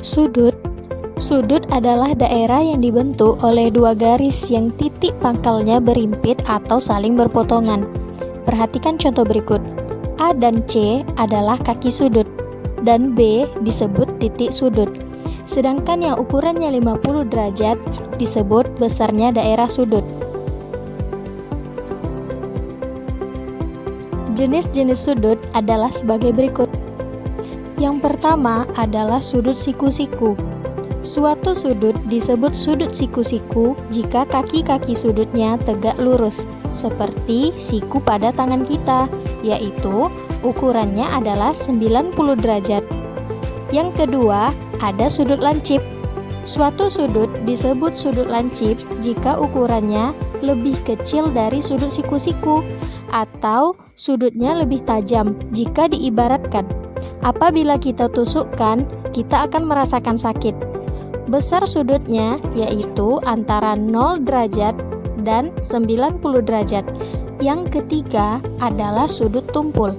Sudut. Sudut adalah daerah yang dibentuk oleh dua garis yang titik pangkalnya berimpit atau saling berpotongan. Perhatikan contoh berikut. A dan C adalah kaki sudut, dan B disebut titik sudut. Sedangkan yang ukurannya 50 derajat disebut besarnya daerah sudut. Jenis-jenis sudut adalah sebagai berikut. Yang pertama adalah sudut siku-siku. Suatu sudut disebut sudut siku-siku jika kaki-kaki sudutnya tegak lurus, seperti siku pada tangan kita, yaitu ukurannya adalah 90 derajat. Yang kedua, ada sudut lancip. Suatu sudut disebut sudut lancip jika ukurannya lebih kecil dari sudut siku-siku, atau sudutnya lebih tajam jika diibaratkan. Apabila kita tusukkan, kita akan merasakan sakit. Besar sudutnya yaitu antara 0 derajat dan 90 derajat. Yang ketiga adalah sudut tumpul.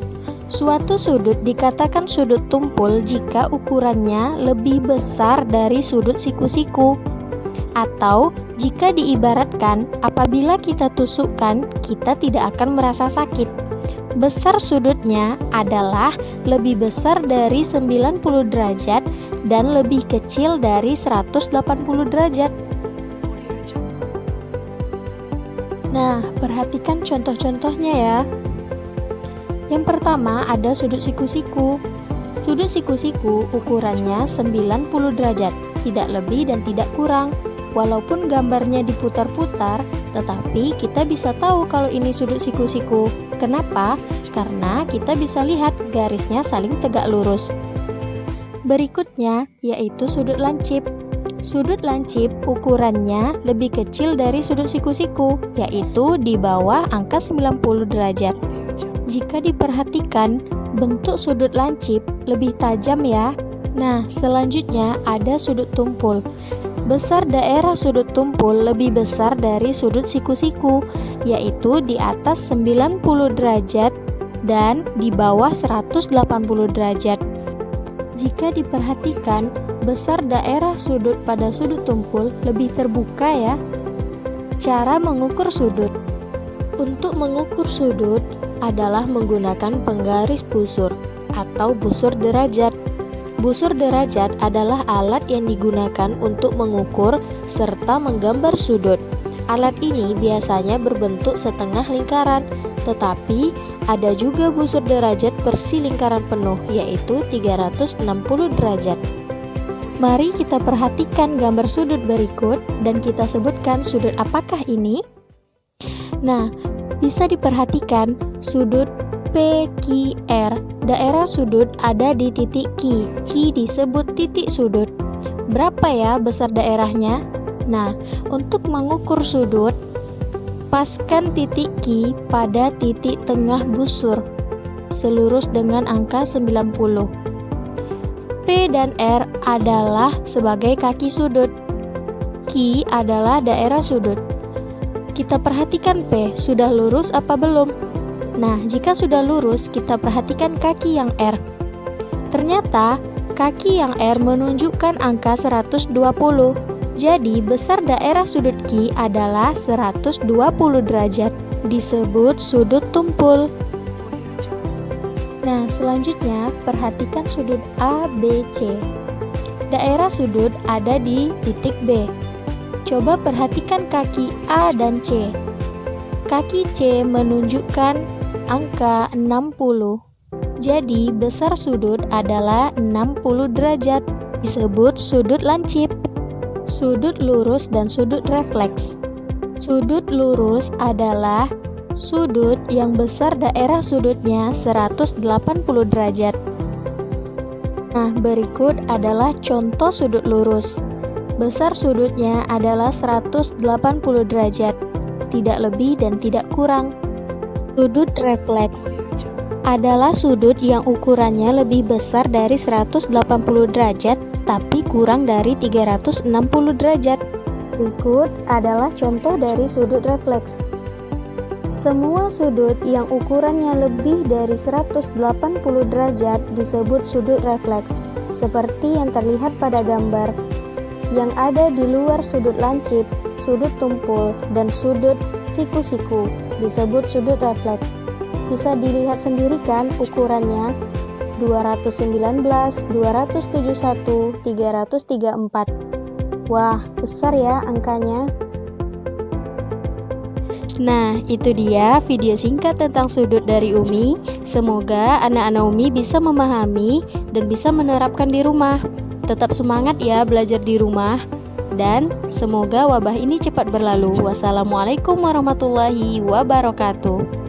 Suatu sudut dikatakan sudut tumpul jika ukurannya lebih besar dari sudut siku-siku. Atau jika diibaratkan, apabila kita tusukkan, kita tidak akan merasa sakit. Besar sudutnya adalah lebih besar dari 90 derajat dan lebih kecil dari 180 derajat. Nah, perhatikan contoh-contohnya ya. Yang pertama ada sudut siku-siku. Sudut siku-siku ukurannya 90 derajat, tidak lebih dan tidak kurang. Walaupun gambarnya diputar-putar, tetapi kita bisa tahu kalau ini sudut siku-siku. Kenapa? Karena kita bisa lihat garisnya saling tegak lurus. Berikutnya yaitu sudut lancip. Sudut lancip ukurannya lebih kecil dari sudut siku-siku, yaitu di bawah angka 90 derajat. Jika diperhatikan, bentuk sudut lancip lebih tajam ya. Nah, selanjutnya ada sudut tumpul. Besar daerah sudut tumpul lebih besar dari sudut siku-siku, yaitu di atas 90 derajat dan di bawah 180 derajat. Jika diperhatikan, besar daerah sudut pada sudut tumpul lebih terbuka ya. Cara mengukur sudut. Untuk mengukur sudut adalah menggunakan penggaris busur atau busur derajat. Busur derajat adalah alat yang digunakan untuk mengukur serta menggambar sudut. Alat ini biasanya berbentuk setengah lingkaran, tetapi ada juga busur derajat versi lingkaran penuh, yaitu 360 derajat. Mari kita perhatikan gambar sudut berikut dan kita sebutkan sudut apakah ini. Nah, bisa diperhatikan sudut PQR. Daerah sudut ada di titik Q. Q disebut titik sudut. Berapa ya besar daerahnya? Nah, untuk mengukur sudut, paskan titik Q pada titik tengah busur, selurus dengan angka 90. P dan R adalah sebagai kaki sudut. Q adalah daerah sudut. Kita perhatikan P, sudah lurus apa belum? Nah, jika sudah lurus, kita perhatikan kaki yang R. Ternyata, kaki yang R menunjukkan angka 120. Jadi, besar daerah sudut Q adalah 120 derajat. Disebut sudut tumpul. Nah, selanjutnya, perhatikan sudut ABC. Daerah sudut ada di titik B. Coba perhatikan kaki A dan C. Kaki C menunjukkan angka 60. Jadi besar sudut adalah 60 derajat. Disebut sudut lancip. Sudut lurus dan sudut refleks. Sudut lurus adalah sudut yang besar daerah sudutnya 180 derajat. Nah, berikut adalah contoh sudut lurus. Besar sudutnya adalah 180 derajat, tidak lebih dan tidak kurang. Sudut refleks adalah sudut yang ukurannya lebih besar dari 180 derajat tapi kurang dari 360 derajat. Berikut adalah contoh dari sudut refleks. Semua sudut yang ukurannya lebih dari 180 derajat disebut sudut refleks, seperti yang terlihat pada gambar. Yang ada di luar sudut lancip, sudut tumpul, dan sudut siku-siku disebut sudut refleks. Bisa dilihat sendiri kan ukurannya? 219, 271, 334. Wah, besar ya angkanya. Nah, itu dia video singkat tentang sudut dari Umi. Semoga anak-anak Umi bisa memahami dan bisa menerapkan di rumah. Tetap semangat ya belajar di rumah. Dan semoga wabah ini cepat berlalu. Wassalamualaikum warahmatullahi wabarakatuh.